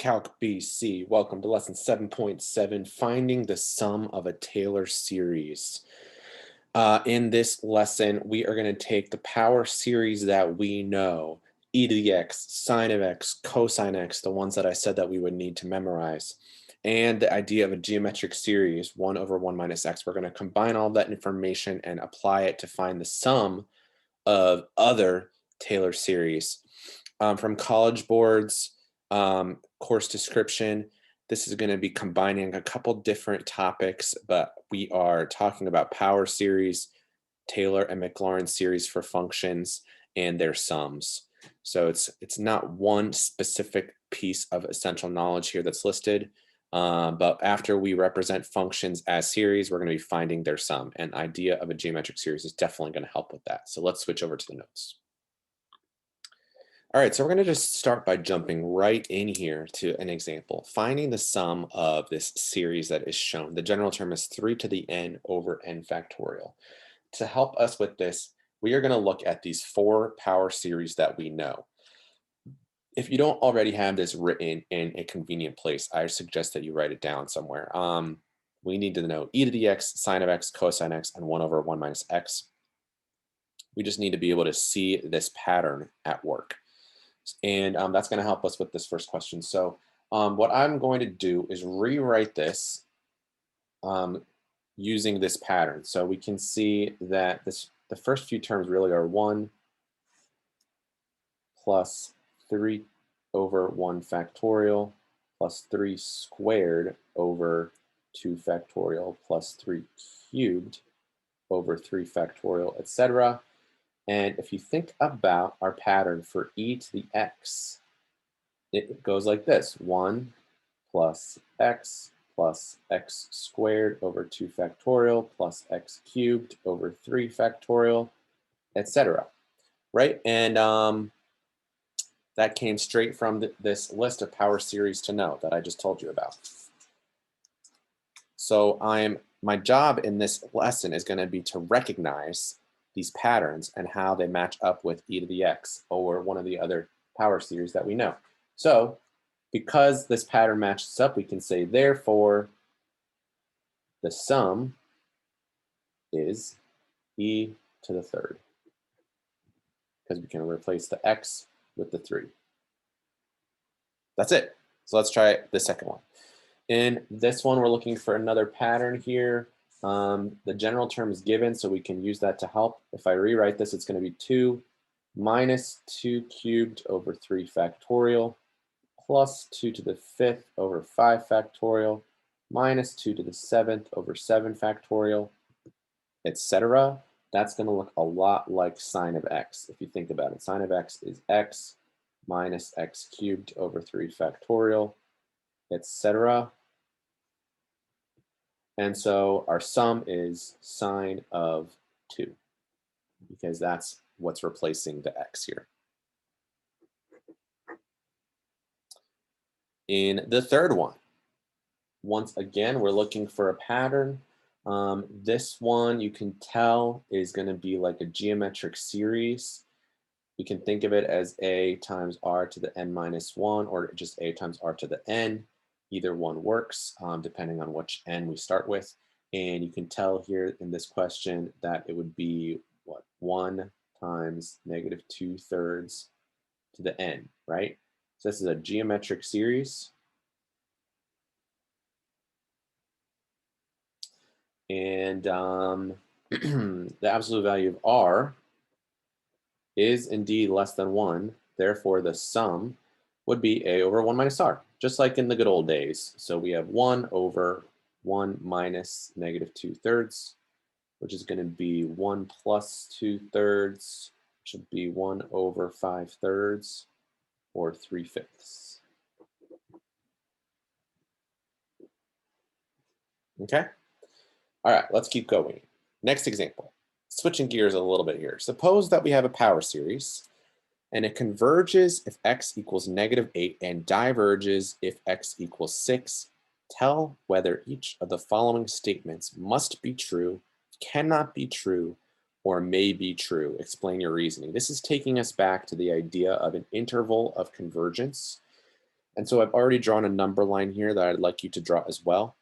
Calc BC. Welcome to lesson 7.7, finding the sum of a Taylor series. In this lesson, we are going to take the power series that we know, e to the x, sine of x, cosine x, the ones that I said that we would need to memorize, and the idea of a geometric series, 1 over 1 minus x. We're going to combine all that information and apply it to find the sum of other Taylor series. From College Board's course description, this is going to be combining a couple different topics, but we are talking about power series, Taylor and Maclaurin series for functions, and their sums. So it's not one specific piece of essential knowledge here that's listed, but after we represent functions as series, we're going to be finding their sum. An idea of a geometric series is definitely going to help with that. So let's switch over to the notes. All right, so we're going to just start by jumping right in here to an example, finding the sum of this series that is shown. The general term is 3 to the n over n factorial. To help us with this, we are going to look at these 4 power series that we know. If you don't already have this written in a convenient place, I suggest that you write it down somewhere. We need to know e to the x, sine of x, cosine x, and 1 over 1 minus x. We just need to be able to see this pattern at work. And that's going to help us with this first question. So what I'm going to do is rewrite this using this pattern. So we can see that the first few terms really are 1 plus 3 over 1 factorial plus 3 squared over 2 factorial plus 3 cubed over 3 factorial, etc. And if you think about our pattern for e to the x, it goes like this: 1 plus x squared over 2 factorial plus x cubed over 3 factorial, etc. Right? And that came straight from this list of power series to know that I just told you about. So my job in this lesson is going to be to recognize these patterns and how they match up with e to the x or one of the other power series that we know. So because this pattern matches up, we can say, therefore, the sum is e to the third, because we can replace the x with the 3. That's it. So let's try the second one. In this one, we're looking for another pattern here. The general term is given, so we can use that to help. If I rewrite this, it's going to be 2 minus 2 cubed over 3 factorial plus 2 to the 5th over 5 factorial minus 2 to the 7th over 7 factorial, etc. That's going to look a lot like sine of x. If you think about it, sine of x is x minus x cubed over 3 factorial, etc. And so our sum is sine of 2, because that's what's replacing the x here. In the third one, once again, we're looking for a pattern. This one, you can tell, is going to be like a geometric series. We can think of it as a times r to the n minus 1, or just a times r to the n. Either one works, depending on which n we start with. And you can tell here in this question that it would be, what, 1 times negative 2/3 to the n, right? So this is a geometric series. And the absolute value of r is indeed less than 1. Therefore, the sum would be a over 1 minus r, just like in the good old days. So we have 1 over 1 minus negative 2/3, which is going to be 1 plus 2/3, should be 1 over 5/3, or 3/5. Okay? All right, let's keep going. Next example. Switching gears a little bit here. Suppose that we have a power series and it converges if x equals -8 and diverges if x equals 6. Tell whether each of the following statements must be true, cannot be true, or may be true. Explain your reasoning. This is taking us back to the idea of an interval of convergence. And so I've already drawn a number line here that I'd like you to draw as well.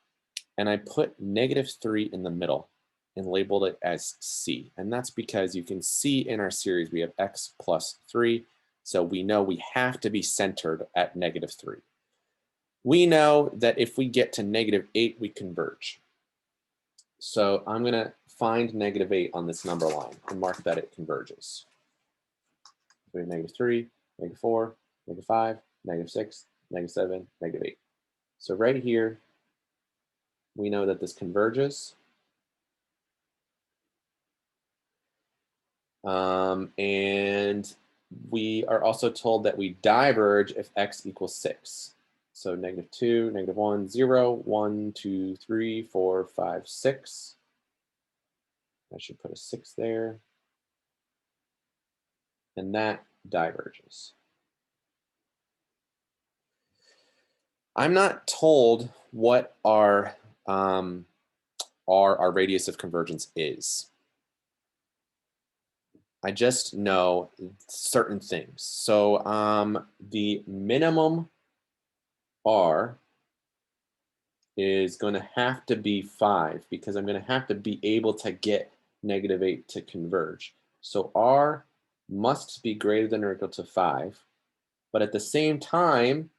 And I put -3 in the middle and labeled it as C. And that's because you can see in our series we have x plus 3. So we know we have to be centered at -3. We know that if we get to -8, we converge. So I'm going to find -8 on this number line and mark that it converges. We have -3, -4, -5, -6, -7, -8. So right here, we know that this converges. And we are also told that we diverge if x equals 6. So -2, -1, 0, 1, 2, 3, 4, 5, 6. I should put a 6 there. And that diverges. I'm not told what our radius of convergence is. I just know certain things. So the minimum R is going to have to be 5 because I'm going to have to be able to get -8 to converge. So R must be greater than or equal to 5. But at the same time,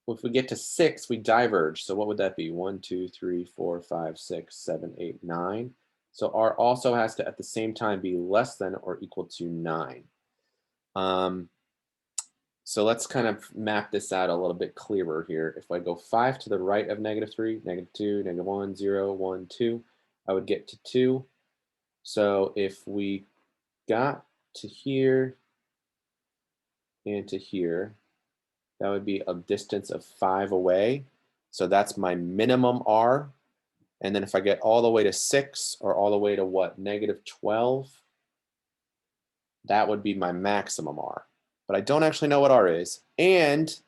if we get to 6, we diverge. So what would that be? 1, 2, 3, 4, 5, 6, 7, 8, 9. So R also has to, at the same time, be less than or equal to 9. So let's kind of map this out a little bit clearer here. If I go 5 to the right of -3, -2, -1, 0, 1, 2, I would get to 2. So if we got to here and to here, that would be a distance of 5 away. So that's my minimum R. And then if I get all the way to 6 or all the way to what, -12, that would be my maximum R. But I don't actually know what R is. And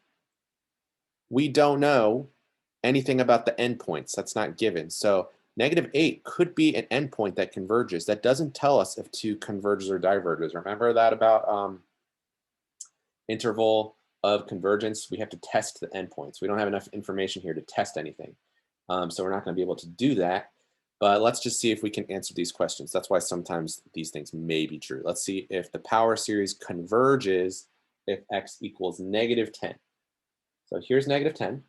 we don't know anything about the endpoints. That's not given. So -8 could be an endpoint that converges. That doesn't tell us if 2 converges or diverges. Remember that about interval of convergence? We have to test the endpoints. We don't have enough information here to test anything. So we're not going to be able to do that. But let's just see if we can answer these questions. That's why sometimes these things may be true. Let's see if the power series converges if x equals -10. So here's -10.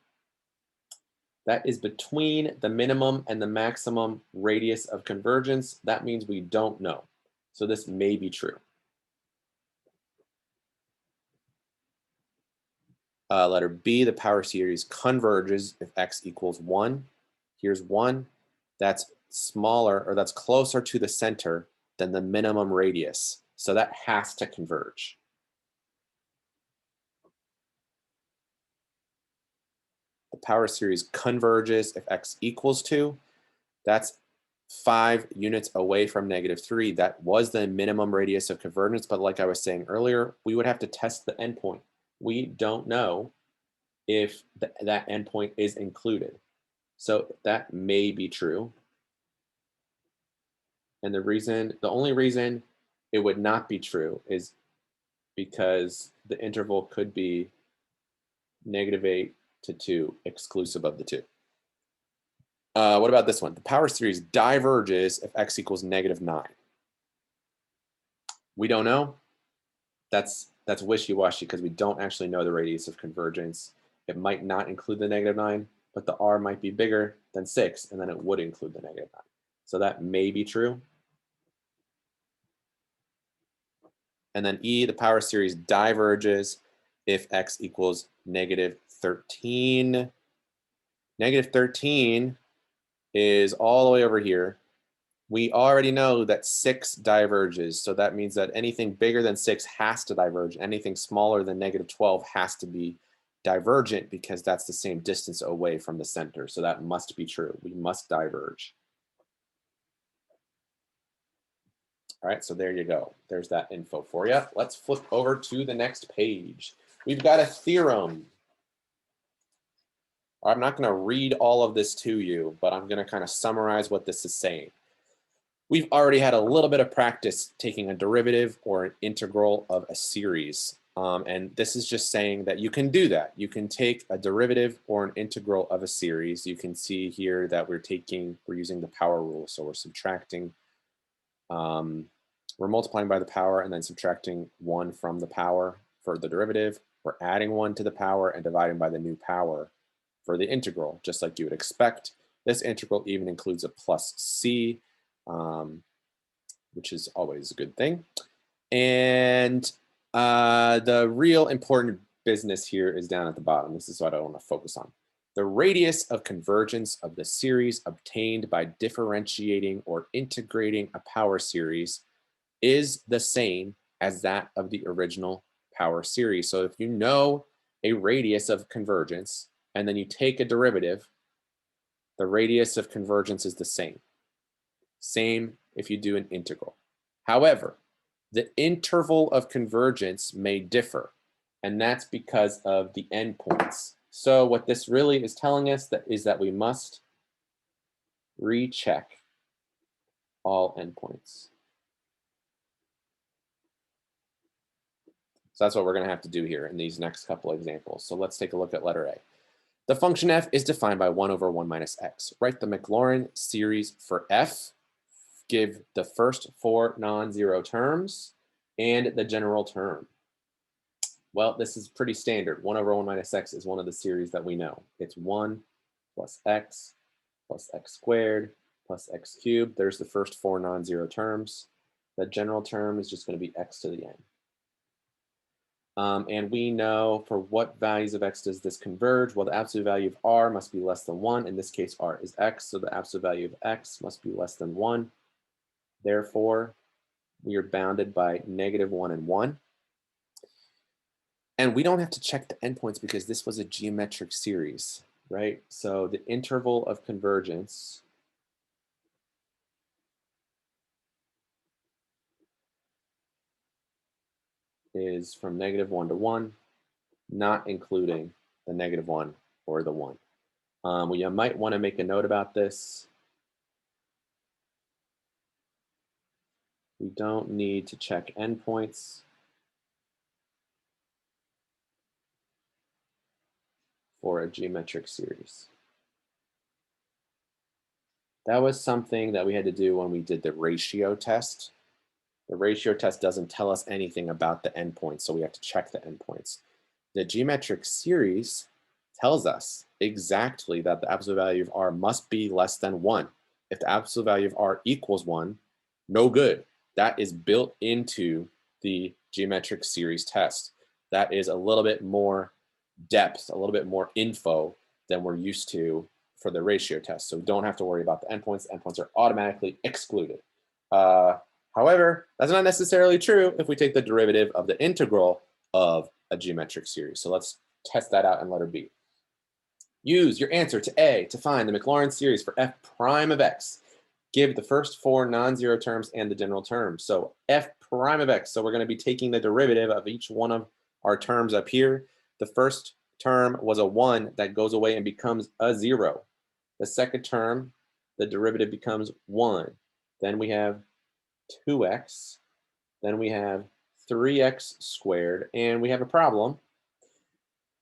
That is between the minimum and the maximum radius of convergence. That means we don't know. So this may be true. Letter B, the power series converges if x equals 1. Here's 1. That's smaller, or that's closer to the center than the minimum radius. So that has to converge. The power series converges if x equals 2. That's 5 units away from -3. That was the minimum radius of convergence. But like I was saying earlier, we would have to test the endpoint. We don't know if that endpoint is included. So that may be true. And the only reason it would not be true is because the interval could be -8 to 2, exclusive of the 2. What about this one? The power series diverges if x equals -9. We don't know. That's wishy-washy because we don't actually know the radius of convergence. It might not include the -9, but the R might be bigger than 6, and then it would include the -9. So that may be true. And then E, the power series diverges if x equals -13. -13 is all the way over here. We already know that 6 diverges. So that means that anything bigger than 6 has to diverge. Anything smaller than -12 has to be divergent because that's the same distance away from the center. So that must be true. We must diverge. All right, so there you go. There's that info for you. Let's flip over to the next page. We've got a theorem. I'm not going to read all of this to you, but I'm going to kind of summarize what this is saying. We've already had a little bit of practice taking a derivative or an integral of a series. And this is just saying that you can do that. You can take a derivative or an integral of a series. You can see here that we're using the power rule. So we're subtracting, we're multiplying by the power and then subtracting 1 from the power for the derivative. We're adding 1 to the power and dividing by the new power for the integral, just like you would expect. This integral even includes a plus c, which is always a good thing. And the real important business here is down at the bottom. This is what I want to focus on. The radius of convergence of the series obtained by differentiating or integrating a power series is the same as that of the original power series. So if you know a radius of convergence and then you take a derivative, the radius of convergence is the same. Same if you do an integral. However, the interval of convergence may differ, and that's because of the endpoints. So what this really is telling us is that we must recheck all endpoints. So that's what we're going to have to do here in these next couple examples. So let's take a look at letter A. The function f is defined by 1 over 1 minus x. Write the Maclaurin series for f. Give the first 4 non-zero terms and the general term. Well, this is pretty standard. 1 over 1 minus x is one of the series that we know. It's 1 plus x squared plus x cubed. There's the first 4 non-zero terms. The general term is just going to be x to the n. And we know for what values of x does this converge? Well, the absolute value of r must be less than 1. In this case, r is x, so the absolute value of x must be less than 1. Therefore, we are bounded by -1 and 1. And we don't have to check the endpoints because this was a geometric series, right? So the interval of convergence is from -1 to 1, not including the -1 or the 1. You might want to make a note about this. We don't need to check endpoints for a geometric series. That was something that we had to do when we did the ratio test. The ratio test doesn't tell us anything about the endpoints, so we have to check the endpoints. The geometric series tells us exactly that the absolute value of r must be less than 1. If the absolute value of r equals 1, no good. That is built into the geometric series test. That is a little bit more depth, a little bit more info than we're used to for the ratio test. So don't have to worry about the endpoints. The endpoints are automatically excluded. However, that's not necessarily true if we take the derivative of the integral of a geometric series. So let's test that out in letter B. Use your answer to A to find the Maclaurin series for f prime of x. Give the first 4 non-zero terms and the general term. So f prime of x. So we're going to be taking the derivative of each one of our terms up here. The first term was a 1 that goes away and becomes a 0. The second term, the derivative becomes 1. Then we have 2x. Then we have 3x squared. And we have a problem.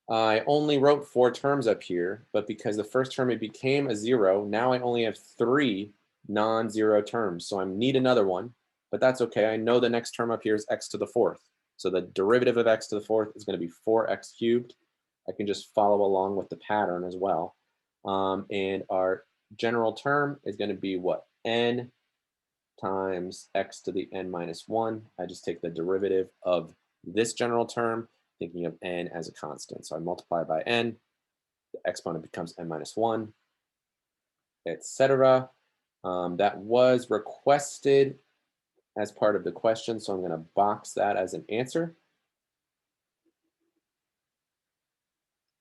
I only wrote 4 terms up here, but because the first term it became a 0, now I only have 3 non-zero terms. So I need another one, but that's okay. I know the next term up here is x to the 4th. So the derivative of x to the 4th is going to be 4x cubed. I can just follow along with the pattern as well. And our general term is going to be what? N times x to the n minus 1. I just take the derivative of this general term, thinking of n as a constant. So I multiply by n, the exponent becomes n minus 1, etc. That was requested as part of the question, so I'm going to box that as an answer.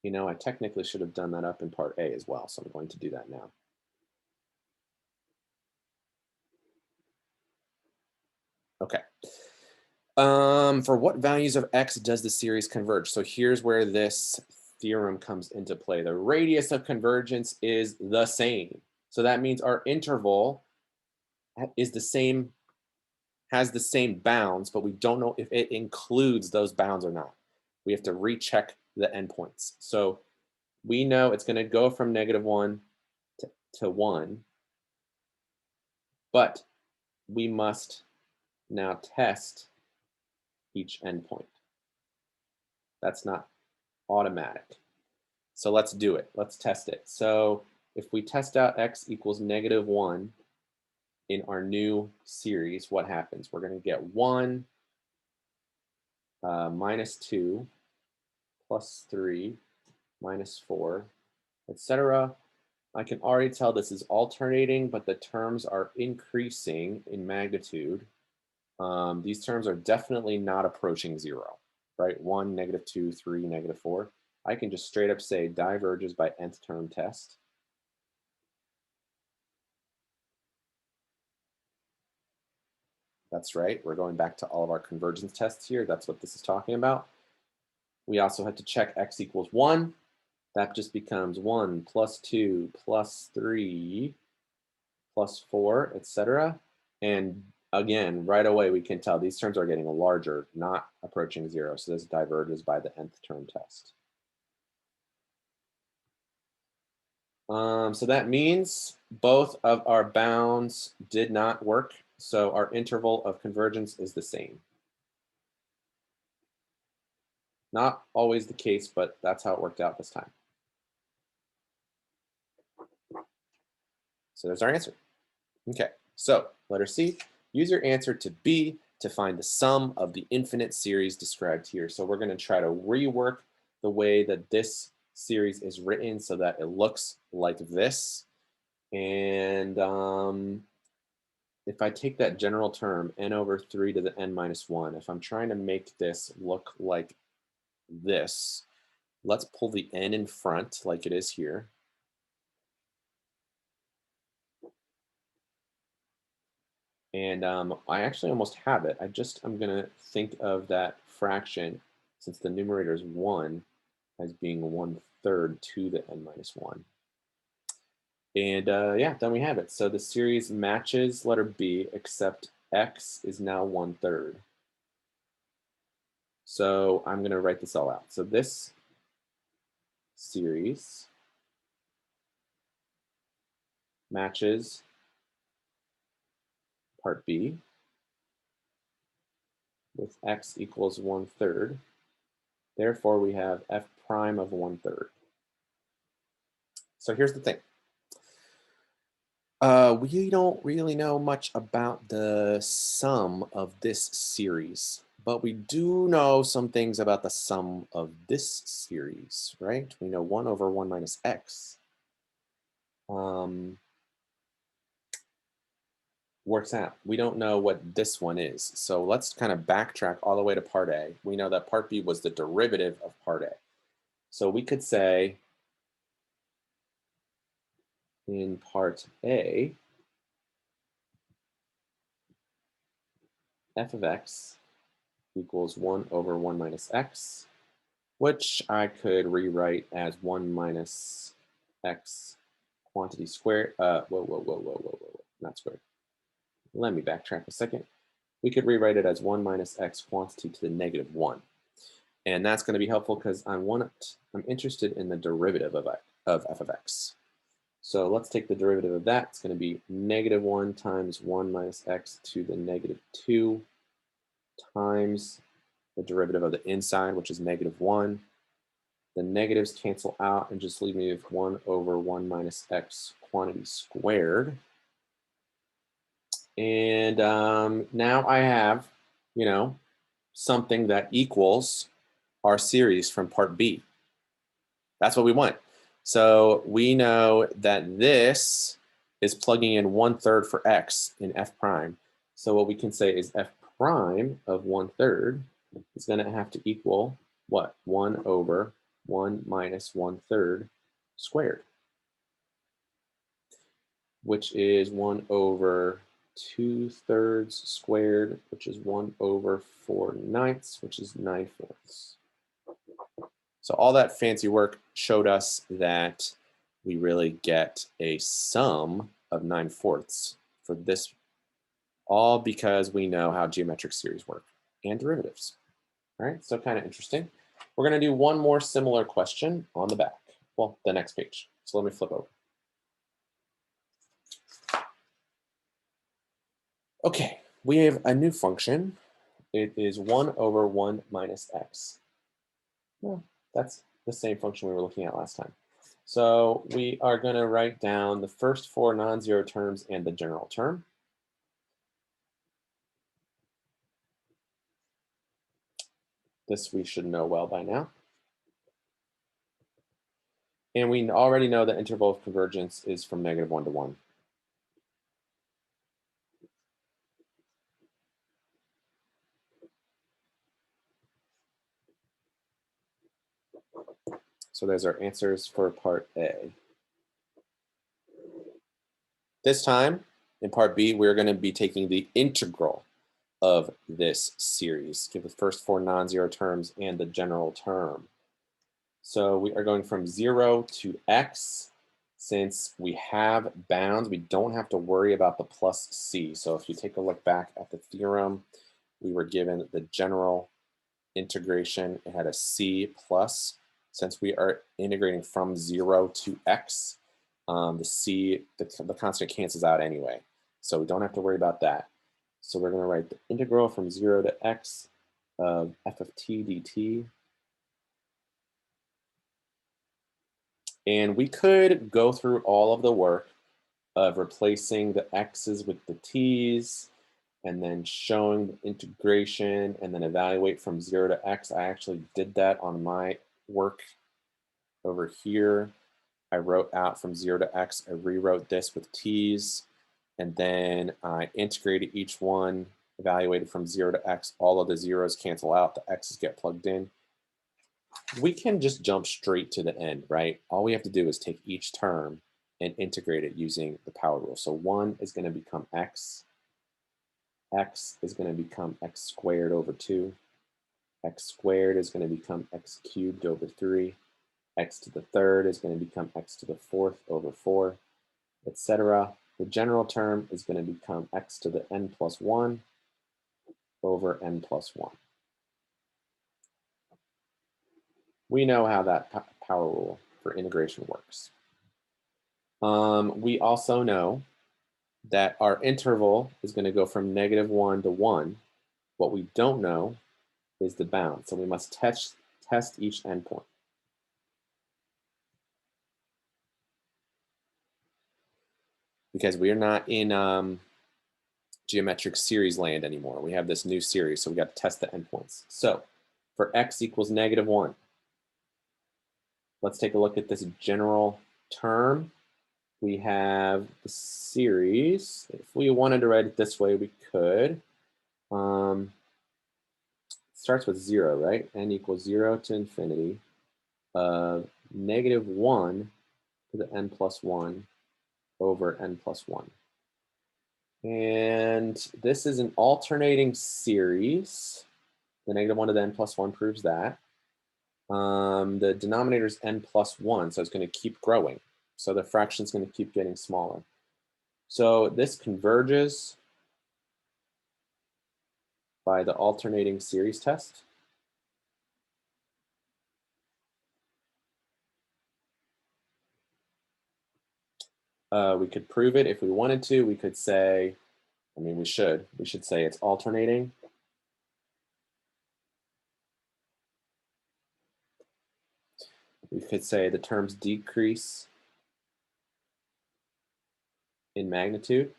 You know, I technically should have done that up in part A as well, so I'm going to do that now. Okay. For what values of x does the series converge? So here's where this theorem comes into play. The radius of convergence is the same. So that means our interval is the same, has the same bounds, but we don't know if it includes those bounds or not. we have to recheck the endpoints. So we know it's going to go from -1 to 1, but we must now test each endpoint. That's not automatic. So let's do it. Let's test it. So if we test out x equals -1 in our new series, what happens? We're going to get 1 -2 +3 -4, etc. I can already tell this is alternating, but the terms are increasing in magnitude. These terms are definitely not approaching 0, right? 1, -2, 3, -4. I can just straight up say diverges by nth term test. That's right. We're going back to all of our convergence tests here. That's what this is talking about. We also have to check x equals 1. That just becomes 1 +2 +3 +4, etc. And again, right away, we can tell these terms are getting larger, not approaching 0. So this diverges by the nth term test. So that means both of our bounds did not work. So our interval of convergence is the same. Not always the case, but that's how it worked out this time. So there's our answer. Okay, so letter C, use your answer to B to find the sum of the infinite series described here. So we're going to try to rework the way that this series is written so that it looks like this. And if I take that general term, n over 3 to the n minus 1, if I'm trying to make this look like this, let's pull the n in front like it is here. And I actually almost have it. I'm going to think of that fraction, since the numerator is 1, as being 1/3 to the n minus 1. And yeah, then we have it. So the series matches letter B, except x is now 1/3. So I'm going to write this all out. So this series matches part B with x equals 1/3. Therefore, we have f prime of 1/3. So here's the thing. We don't really know much about the sum of this series, but we do know some things about the sum of this series, right? We know 1 over 1 minus x works out. We don't know what this one is. So let's kind of backtrack all the way to part A. We know that part B was the derivative of part A. So we could say in part A, f of x equals 1 over 1 minus x, which I could rewrite as 1 minus x quantity squared. Whoa, not squared. Let me backtrack a second. We could rewrite it as 1 minus x quantity to the -1. And that's going to be helpful because I'm interested in the derivative of f of x. So let's take the derivative of that. It's going to be -1 times 1 minus x to the -2 times the derivative of the inside, which is -1. The negatives cancel out and just leave me with 1 over 1 minus x quantity squared. And now I have, something that equals our series from part B. That's what we want. So we know that this is plugging in 1/3 for x in f prime. So what we can say is f prime of 1/3 is going to have to equal what? 1 over 1 minus 1/3 squared, which is 1 over 2/3 squared, which is 1 over 4/9, which is 9/4. So all that fancy work showed us that we really get a sum of 9/4 for this, all because we know how geometric series work and derivatives. All right, so kind of interesting. We're going to do one more similar question on the back. Well, the next page. So let me flip over. Okay, we have a new function. It is 1 over 1 minus x. Well, that's the same function we were looking at last time. So we are going to write down the first 4 non-zero terms and the general term. This we should know well by now. And we already know the interval of convergence is from -1 to 1. So there's our answers for part A. This time, in part B, we're going to be taking the integral of this series. Give the first 4 non-zero terms and the general term. So we are going from 0 to x. Since we have bounds, we don't have to worry about the plus c. So if you take a look back at the theorem, we were given the general integration. It had a c plus. Since we are integrating from 0 to x, the constant cancels out anyway. So we don't have to worry about that. So we're going to write the integral from 0 to x of f of t dt. And we could go through all of the work of replacing the x's with the t's, and then showing the integration, and then evaluate from 0 to x. I actually did that on my work over here. I wrote out from 0 to x. I rewrote this with t's, and then I integrated each one, evaluated from 0 to x. All of the zeros cancel out, the x's get plugged in. We can just jump straight to the end, right? All we have to do is take each term and integrate it using the power rule. So 1 is going to become x. X is going to become x squared over 2. X squared is going to become x cubed over 3. X to the third is going to become x to the fourth over 4, etc. The general term is going to become x to the n plus 1 over n plus 1. We know how that power rule for integration works. We also know that our interval is going to go from -1 to 1. What we don't know is the bound. So we must test each endpoint. Because we are not in geometric series land anymore. We have this new series, so we got to test the endpoints. So for x equals -1, let's take a look at this general term. We have the series. If we wanted to write it this way, we could. It starts with 0, right? N equals 0 to infinity of -1 to the n plus 1 over n plus 1. And this is an alternating series. The -1 to the n plus 1 proves that. The denominator is n plus 1, so it's going to keep growing. So the fraction is going to keep getting smaller. So this converges by the alternating series test. We could prove it if we wanted to. We could say, we should say it's alternating. We could say the terms decrease in magnitude.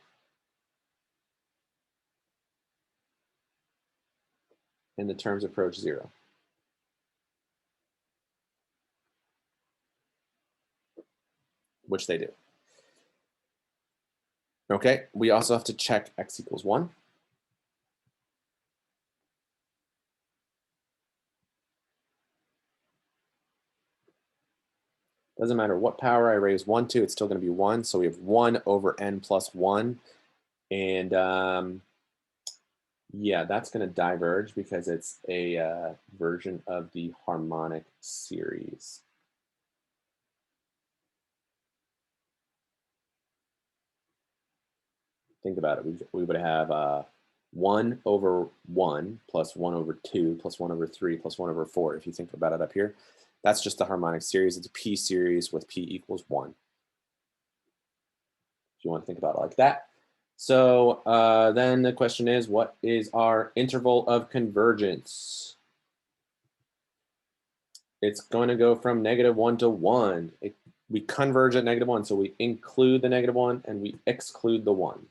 And the terms approach 0. Which they do. Okay, we also have to check x equals 1. Doesn't matter what power I raise 1 to, it's still going to be 1. So we have 1 over n plus 1. And yeah, that's going to diverge because it's a version of the harmonic series. Think about it. We would have 1 over 1 plus 1 over 2 plus 1 over 3 plus 1 over 4. If you think about it up here, that's just the harmonic series. It's a P series with P equals 1. If you want to think about it like that. So then the question is, what is our interval of convergence? It's going to go from -1 to 1. We converge at -1, so we include the -1 and we exclude the 1.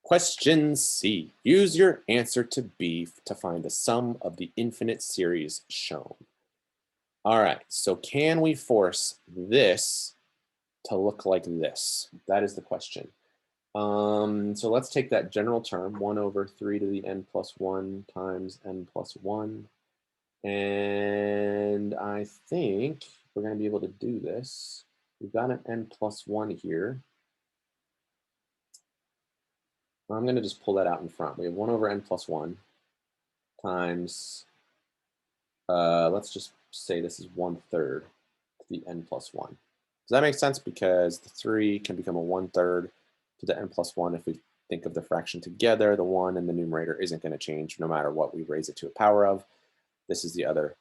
Question C. Use your answer to B to find the sum of the infinite series shown. All right, so can we force this to look like this? That is the question. So let's take that general term, 1 over 3 to the n plus 1 times n plus 1. And I think we're going to be able to do this. We've got an n plus 1 here. I'm going to just pull that out in front. We have 1 over n plus 1 times, let's just say this is 1/3 to the n plus 1. Does that make sense? Because the 3 can become a 1/3 to the n plus 1 if we think of the fraction together. The 1 in the numerator isn't going to change no matter what we raise it to a power of. This is the other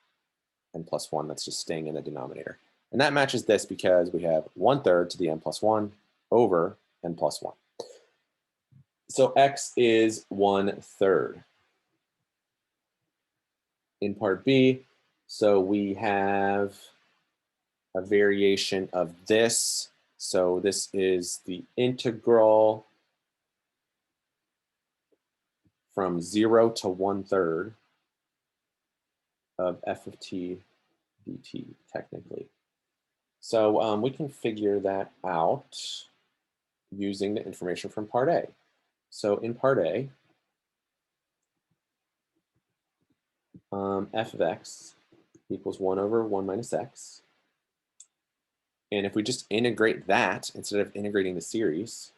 n plus 1 that's just staying in the denominator. And that matches this because we have 1/3 to the n plus 1 over n plus 1. So x is 1/3. In part B, so we have a variation of this. So this is the integral from 0 to 1/3 of f of t dt, technically. So we can figure that out using the information from part A. So in part A, f of x equals 1 over 1 minus x. And if we just integrate that instead of integrating the series,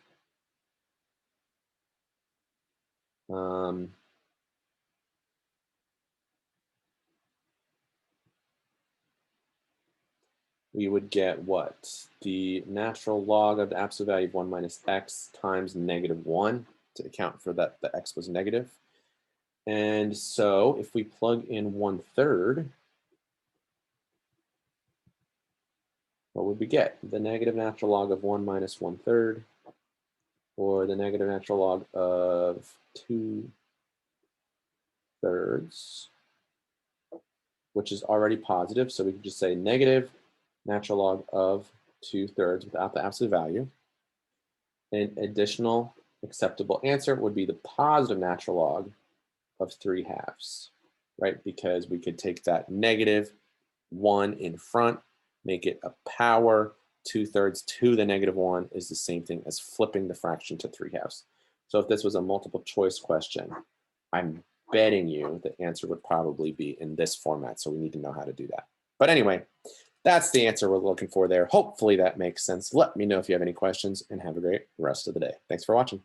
we would get what? The natural log of the absolute value of 1 minus x times -1 to account for that the x was negative. And so if we plug in 1/3, what would we get? The negative natural log of 1 minus 1/3, or the negative natural log of 2/3, which is already positive. So we can just say negative natural log of 2/3 without the absolute value. An additional acceptable answer would be the positive natural log of 3/2, right? Because we could take that -1 in front, make it a power. 2/3 to the -1 is the same thing as flipping the fraction to 3/2. So if this was a multiple choice question, I'm betting you the answer would probably be in this format. So we need to know how to do that. But anyway, that's the answer we're looking for there. Hopefully that makes sense. Let me know if you have any questions and have a great rest of the day. Thanks for watching.